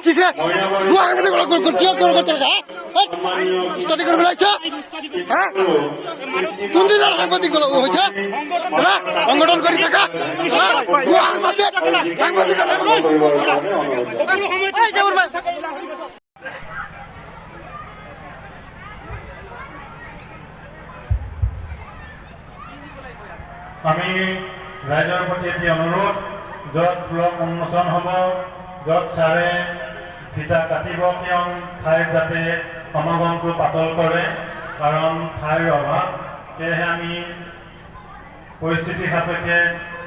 কিসে স্টাডি করে ফেলাইছে হ্যাঁ কোন দিন সাংবাদিক হয়েছে সংগঠন করি থাকা আমি ৰাইজৰ প্ৰতি এটি অনুৰোধ য'ত ফলক উন্মোচন হ'ব য'ত ছাৰে ফিতা কাটিব তেওঁ ঠাইত যাতে সমাগমটো পাতল কৰে কাৰণ ঠাইৰ অভাৱ সেয়েহে আমি পৰিস্থিতি সাপেক্ষে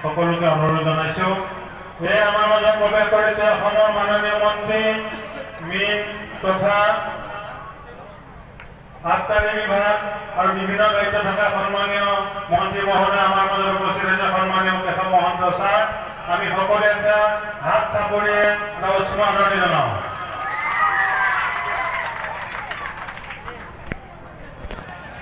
সকলোকে অনুৰোধ জনাইছোঁ এই আমাৰ মাজত প্ৰৱেশ কৰিছে অসমৰ মাননীয় মন্ত্ৰী মীন তথা আবকাৰী বিভাগ আৰু বিভিন্ন দায়িত্ব থকা সন্মানীয় মন্ত্ৰী মহোদয় আমাৰ মাজত উপস্থিত হৈছে সন্মানীয় কেশৱ মহন্ত ছাৰ আমি সকলোৱে এটা হাত চাপৰিয়ে উষ্ম আদৰণি জনাওঁ।